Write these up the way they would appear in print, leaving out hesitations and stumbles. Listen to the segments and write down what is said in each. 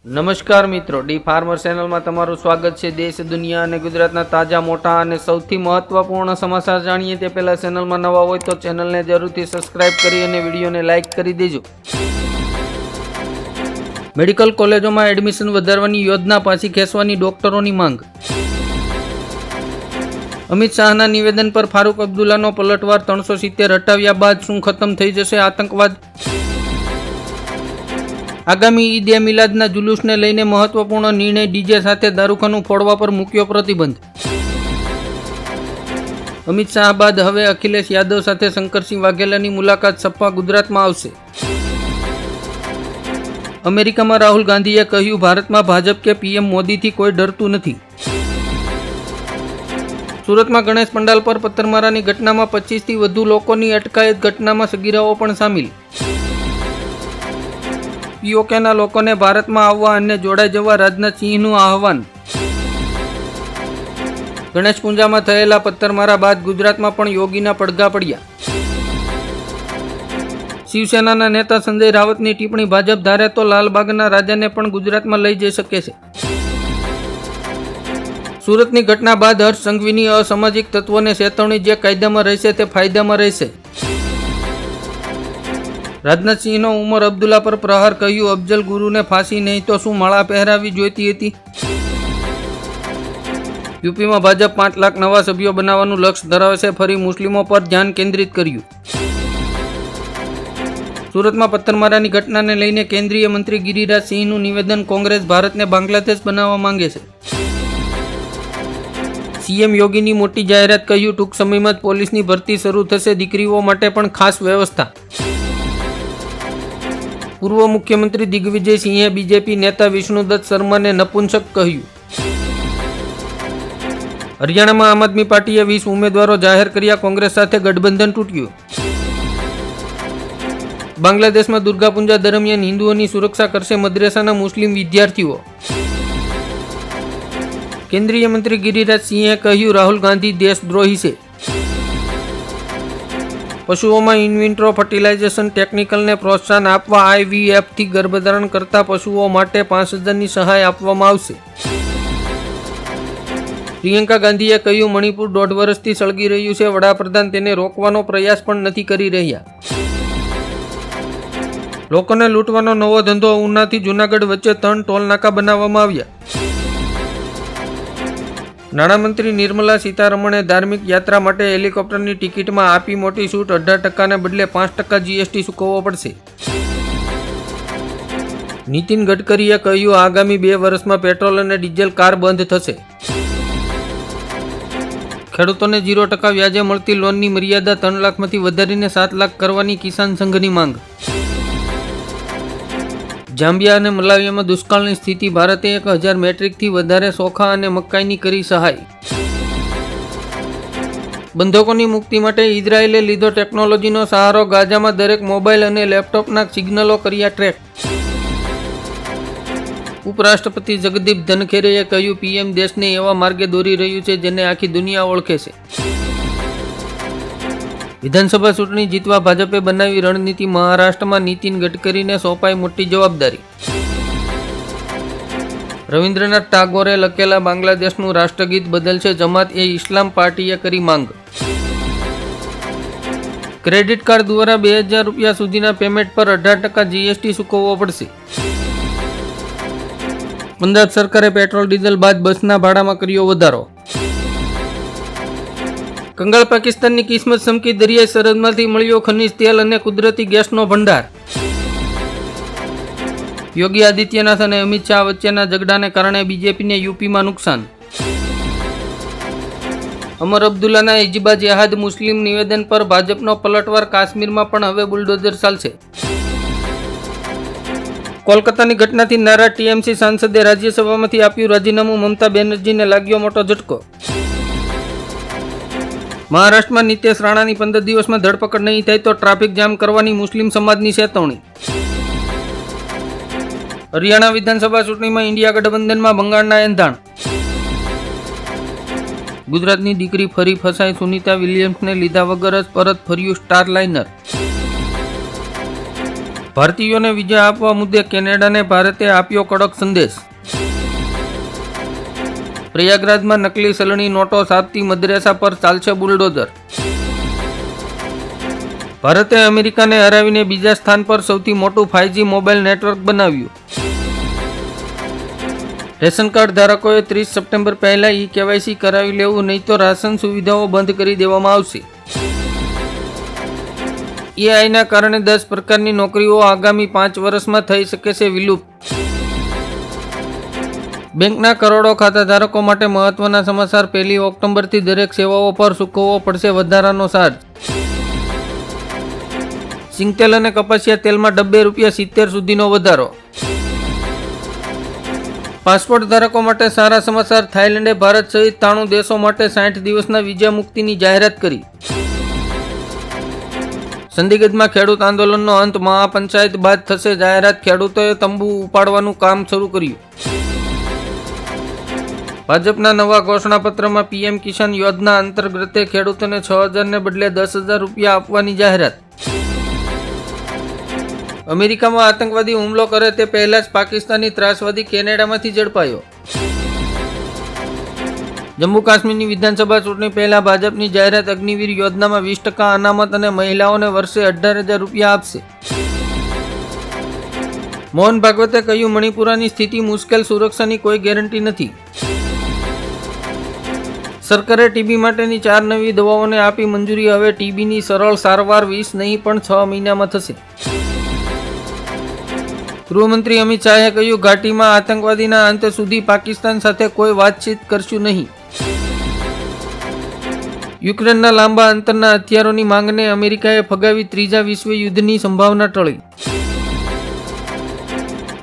નમસ્કાર મિત્રો, D farmer ચેનલમાં તમારું સ્વાગત છે। દેશ, દુનિયા અને ગુજરાતના તાજા, મોટા અને સૌથી મહત્વપૂર્ણ સમાચાર જાણીએ તે પહેલા ચેનલમાં નવા હોય તો ચેનલને જરૂરથી સબસ્ક્રાઇબ કરી અને વિડીયોને લાઇક કરી દેજો। મેડિકલ કોલેજોમાં એડમિશન વધારવાની યોજના પાછી ખેંચવાની ડોક્ટરોની માંગ। અમિત શાહના નિવેદન પર ફારૂક અબ્દુલ્લાનો પલટવાર, 370 હટાવ્યા બાદ શું ખતમ થઈ જશે આતંકવાદ? આગામી ઈદ એ મિલાદના જુલુસને લઈને મહત્વપૂર્ણ નિર્ણય, ડીજે સાથે દારૂખાનું ફોડવા પર મૂક્યો પ્રતિબંધ। અમિત શાહ બાદ હવે અખિલેશ યાદવ સાથે શંકરસિંહ વાઘેલાની મુલાકાત, સપા ગુજરાતમાં આવશે। અમેરિકામાં રાહુલ ગાંધીએ કહ્યું, ભારતમાં ભાજપ કે પીએમ મોદીથી કોઈ ડરતું નથી। સુરતમાં ગણેશ પંડાલ પર પથ્થરમારાની ઘટનામાં 25થી વધુ લોકોની અટકાયત, ઘટનામાં સગીરાઓ પણ સામેલ। પીઓકેના લોકોને ભારતમાં આવવા અને જોડાઈ જવા રાજનાથસિંહનું આહવાન। ગણેશ પૂજામાં થયેલા પથ્થરમારા બાદ ગુજરાતમાં પણ યોગીના પડઘા પડ્યા। શિવસેનાના નેતા સંજય રાવતની ટિપ્પણી, ભાજપ ધારે તો લાલબાગના રાજાને પણ ગુજરાતમાં લઈ જઈ શકે છે। સુરતની ઘટના બાદ હર્ષ સંઘવીની અસામાજિક તત્વોને ચેતવણી, જે કાયદામાં રહેશે તે ફાયદામાં રહેશે। રાજનાથસિંહનો ઉમર અબ્દુલ્લા પર પ્રહાર, કહ્યું, અફજલ ગુરુને ફાંસી નહીં તો શું માળા પહેરાવી જોઈતી હતી? યુપીમાં ભાજપ 5 લાખ નવા સભ્યો બનાવવાનું લક્ષ્ય ધરાવે છે, ફરી મુસ્લિમો પર ધ્યાન કેન્દ્રિત કર્યું। સુરતમાં પથ્થરમારાની ઘટનાને લઈને કેન્દ્રીય મંત્રી ગિરિરાજ સિંહનું નિવેદન, કોંગ્રેસ ભારતને બાંગ્લાદેશ બનાવવા માંગે છે। સીએમ યોગીની મોટી જાહેરાત, કહ્યું, ટૂંક સમયમાં જ પોલીસની ભરતી શરૂ થશે, દીકરીઓ માટે પણ ખાસ વ્યવસ્થા। પૂર્વ મુખ્યમંત્રી દિગ્વિજય સિંહે બીજેપી નેતા વિષ્ણુદત્ત શર્માને નપુંસક કહ્યું। હરિયાણામાં આમ આદમી પાર્ટીએ 20 ઉમેદવારો જાહેર કર્યા, કોંગ્રેસ સાથે ગઠબંધન તૂટ્યું। બાંગ્લાદેશમાં દુર્ગા પૂજા દરમિયાન હિન્દુઓની સુરક્ષા કરશે મદ્રેસાના મુસ્લિમ વિદ્યાર્થીઓ। કેન્દ્રીય મંત્રી ગિરિરાજ સિંહે કહ્યું, રાહુલ ગાંધી દેશદ્રોહી છે। પશુઓમાં ઇનવિટ્રો ફર્ટિલાઇઝેશન ટેકનિકલને પ્રોત્સાહન આપવા IVFથી ગર્ભધારણ કરતા પશુઓ માટે 5000ની સહાય આપવામાં આવશે। પ્રિયંકા ગાંધીએ કહ્યું, મણિપુર 1.5 વર્ષથી સળગી રહ્યું છે, વડાપ્રધાન તેને રોકવાનો પ્રયાસ પણ નથી કરી રહ્યા। લોકોને લૂંટવાનો નવો ધંધો, ઉનાથી જૂનાગઢ વચ્ચે 3 ટોલ નાકા બનાવવામાં આવ્યા। નાણામંત્રી નિર્મલા સીતારમણે ધાર્મિક યાત્રા માટે હેલિકોપ્ટરની ટિકિટમાં આપી મોટી છૂટ, 18%ને બદલે 5% GST ચૂકવવો પડશે। નીતિન ગડકરીએ કહ્યું, આગામી 2 વર્ષમાં પેટ્રોલ અને ડીઝલ કાર બંધ થશે। ખેડૂતોને 0% વ્યાજે મળતી લોનની મર્યાદા 3 લાખમાંથી વધારીને 7 લાખ કરવાની કિસાન સંઘની માંગ। જામ્બિયા અને મલાવિયામાં દુષ્કાળની સ્થિતિ, ભારતે 1000 મેટ્રિકથી વધારે ચોખા અને મકાઈની કરી સહાય। બંધકોની મુક્તિ માટે ઇઝરાયેલે લીધો ટેકનોલોજીનો સહારો, ગાઝામાં દરેક મોબાઈલ અને લેપટોપના સિગ્નલો કર્યા ટ્રેક। ઉપરાષ્ટ્રપતિ જગદીપ ધનખેરેએ કહ્યું, પીએમ દેશને એવા માર્ગે દોરી રહ્યું છે જેને આખી દુનિયા ઓળખે છે। વિધાનસભા ચૂંટણી જીતવા ભાજપે બનાવી રણનીતિ, મહારાષ્ટ્રમાં નીતિન ગડકરીને સોંપાઈ મોટી જવાબદારી। રવિન્દ્રનાથ ટાગોરે લખેલા બાંગ્લાદેશનું રાષ્ટ્રગીત બદલશે જમાત એ ઇસ્લામ, પાર્ટીએ કરી માંગ। ક્રેડિટ કાર્ડ દ્વારા 2000 રૂપિયા સુધીના પેમેન્ટ પર 18% GST ચૂકવવો પડશે। પંજાબ સરકારે પેટ્રોલ ડીઝલ બાદ બસના ભાડામાં કર્યો વધારો। કંગાળ પાકિસ્તાનની કિસ્મત ચમકી, દરિયાઈ સરહદમાંથી મળ્યો ખનિજ તેલ અને કુદરતી ગેસનો ભંડાર। યોગી આદિત્યનાથ અને અમિત શાહ વચ્ચેના ઝઘડાને કારણે બીજેપીને યુપીમાં નુકસાન। અમર અબ્દુલ્લાના હિજબા જેહાદ મુસ્લિમ નિવેદન પર ભાજપનો પલટવાર, કાશ્મીરમાં પણ હવે બુલડોઝર ચાલશે। કોલકાતાની ઘટનાથી નારાજ ટીએમસી સાંસદે રાજ્યસભામાંથી આપ્યું રાજીનામું, મમતા બેનર્જીને લાગ્યો મોટો ઝટકો। મહારાષ્ટ્રમાં નીતેશ રાણાની 15 દિવસમાં ધરપકડ નહીં થાય તો ટ્રાફિક જામ કરવાની મુસ્લિમ સમાજની ચેતવણી। હરિયાણા વિધાનસભા ચૂંટણીમાં ઇન્ડિયા ગઠબંધનમાં બંગાળના એંધાણ। ગુજરાતની દીકરી ફરી ફસાઈ, સુનિતા વિલિયમ્સને લીધા વગર જ પરત ફર્યું સ્ટારલાઇનર। ભારતીયોને વિઝા આપવા મુદ્દે કેનેડાને ભારતે આપ્યો કડક સંદેશ. પ્રયાગરાજમાં નકલી ચલણી નોટો છાપતી મદ્રેસા પર ચાલશે બુલડોઝર. ભારતે અમેરિકાને હરાવીને બીજા સ્થાન પર સૌથી મોટું 5G મોબાઈલ નેટવર્ક બનાવ્યું. રેશન કાર્ડ ધારકોએ 30 સપ્ટેમ્બર પહેલા KYC કરાવી લેવું, નહીં તો રાશન સુવિધાઓ બંધ કરી દેવામાં આવશે. AI ના કારણે 10 પ્રકારની નોકરીઓ આગામી 5 વર્ષમાં થઈ શકે છે વિલુપ્ત. બેંકના કરોડો ખાતા ધારકો માટે મહત્વના સમાચાર. 1 ઓક્ટોબરથી દરેક સેવાઓ પર ચૂકવવો પડશે વધારાનો ચાર્જ. સિંગતેલ અને કપાસિયા તેલમાં ડબ્બે ₹70 સુધીનો વધારો. પાસપોર્ટ ધારકો માટે સારા સમાચાર. થાઈલેન્ડે ભારત સહિત 93 દેશો માટે 60 દિવસના વિઝા મુક્તિની જાહેરાત કરી. ચંદીગઢમાં ખેડૂત આંદોલનનો અંત. મહાપંચાયત બાદ થશે જાહેરાત. ખેડૂતોએ તંબુ ઉપાડવાનું કામ શરૂ કર્યું. ભાજપના નવા ઘોષણાપત્રમાં PM કિસાન યોજના અંતર્ગત ખેડૂતોને 6,000 ને બદલે 10,000 રૂપિયા આપવાની જાહેરાત. અમેરિકામાં આતંકવાદી હુમલો કરે તે પહેલા જ પાકિસ્તાની ત્રાસવાદી કેનેડામાંથી ઝડપાયો. જમ્મુ કાશ્મીરની વિધાનસભા ચૂંટણી પહેલા ભાજપની જાહેરાત. અગ્નિવીર યોજનામાં 20% અનામત અને મહિલાઓને વર્ષે 18,000 રૂપિયા આપશે. મોહન ભાગવતે કહ્યું, મણિપુરાની સ્થિતિ મુશ્કેલ, સુરક્ષાની કોઈ ગેરંટી નથી. સરકારે ટીબી માટેની 4 નવી દવાઓને આપી મંજૂરી. હવે ટીબીની સરળ સારવાર 20 નહીં પણ 6 મહિનામાં થશે. ગૃહમંત્રી અમિત શાહે કહ્યું, ઘાટીમાં આતંકવાદીના અંત સુધી પાકિસ્તાન સાથે કોઈ વાતચીત કરશું નહીં. યુક્રેનના લાંબા અંતરના હથિયારોની માંગને અમેરિકાએ ફગાવી. ત્રીજા વિશ્વ યુદ્ધની સંભાવના ટળી.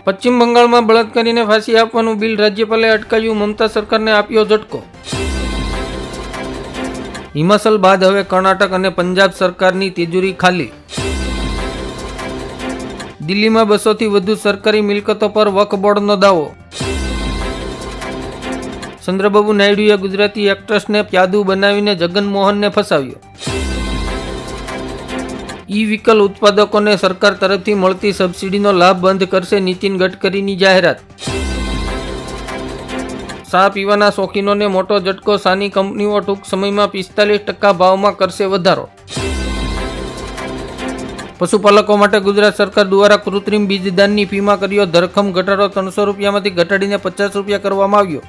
પશ્ચિમ બંગાળમાં બળાત્કારીને ફાંસી આપવાનું બિલ રાજ્યપાલે અટકાવ્યું. મમતા સરકારને આપ્યો ઝટકો. હિમાચલ બાદ હવે કર્ણાટક અને પંજાબ સરકારની તિજોરી ખાલી. દિલ્હીમાં 200થી વધુ સરકારી મિલકતો પર વક્ફ બોર્ડનો દાવો. ચંદ્રબાબુ નાયડુએ ગુજરાતી એક્ટ્રેસને યાદુ બનાવીને જગનમોહનને ફસાવ્યો. ઈ વ્હીકલ ઉત્પાદકોને સરકાર તરફથી મળતી સબસિડીનો લાભ બંધ કરશે. નીતિન ગડકરીની જાહેરાત. ચા પીવાના શોખીનોને મોટો ઝટકો. ચાની કંપનીઓ ટૂંક સમયમાં 45% ભાવમાં કરશે વધારો. પશુપાલકો માટે ગુજરાત સરકાર દ્વારા કૃત્રિમ બીજદાનની ફીમાં કર્યો ધરખમ ઘટાડો. 300 રૂપિયામાંથી ઘટાડીને 50 રૂપિયા કરવામાં આવ્યો.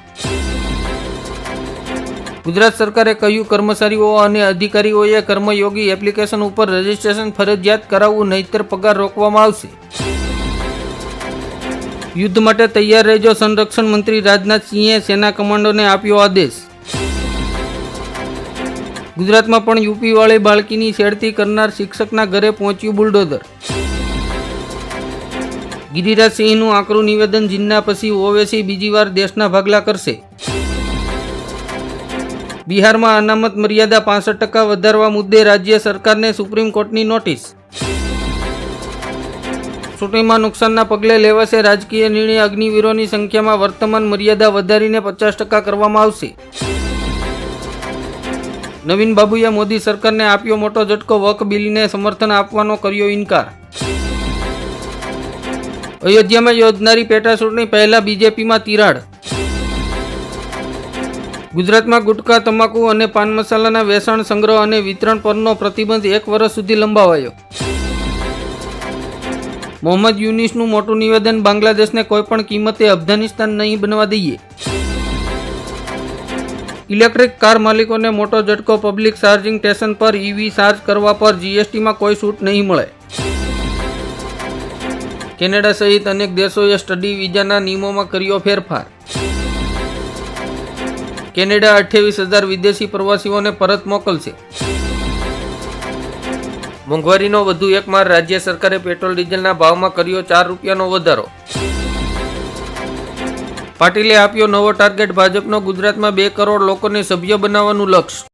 ગુજરાત સરકારે કહ્યું, કર્મચારીઓ અને અધિકારીઓએ કર્મયોગી એપ્લિકેશન ઉપર રજીસ્ટ્રેશન ફરજિયાત કરાવવું, નહીંતર પગાર રોકવામાં આવશે. યુદ્ધ માટે તૈયાર રહેજો. સંરક્ષણ મંત્રી રાજનાથસિંહે સેના કમાન્ડોને આપ્યો આદેશ. ગુજરાતમાં પણ યુપી વાળી બાળકીની છેડતી કરનાર શિક્ષકના ઘરે પહોંચ્યું બુલડોઝર. ગિરિરાજ સિંહનું આકરું નિવેદન. જીન્ના પછી ઓવેસી બીજી વાર દેશના ભાગલા કરશે. બિહારમાં અનામત મર્યાદા 65% વધારવા મુદ્દે રાજ્ય સરકારને સુપ્રીમ કોર્ટની નોટિસ. ચૂંટણીમાં નુકસાનના પગલે લેવાશે રાજકીય નિર્ણય. અગ્નિવીરોની સંખ્યામાં વર્તમાન મર્યાદા વધારીને 50% કરવામાં આવશે. નવીન બાબુએ મોદી સરકારને આપ્યો મોટો ઝટકો. વક્ફ બિલને સમર્થન આપવાનો કર્યો ઇનકાર. અયોધ્યામાં યોજનારી પેટા ચૂંટણી પહેલા બીજેપીમાં તિરાડ. ગુજરાતમાં ગુટખા, તમાકુ અને પાન મસાલાના વેચાણ, સંગ્રહ અને વિતરણ પરનો પ્રતિબંધ 1 વર્ષ સુધી લંબાવાયો. મોહમ્મદ યુનિસનું મોટું નિવેદન. બાંગ્લાદેશને કોઈપણ કિંમતે અફઘાનિસ્તાન નહીં બનવા દઈએ. ઇલેક્ટ્રિક કાર માલિકોને મોટો ઝટકો. પબ્લિક ચાર્જિંગ સ્ટેશન પર EV ચાર્જ કરવા પર GSTમાં કોઈ છૂટ નહીં મળે. કેનેડા સહિત અનેક દેશોએ સ્ટડી વિઝાના નિયમોમાં કર્યો ફેરફાર. કેનેડા 28,000 વિદેશી પ્રવાસીઓને પરત મોકલશે. મોંઘવારીનો વધુ એક માર. રાજ્ય સરકારે પેટ્રોલ ડીઝલના ભાવમાં કર્યો 4 રૂપિયાનો વધારો. પાટીલે આપ્યો નવો ટાર્ગેટ. ભાજપનો ગુજરાતમાં 2 કરોડ લોકોને સભ્ય બનાવવાનું લક્ષ્ય.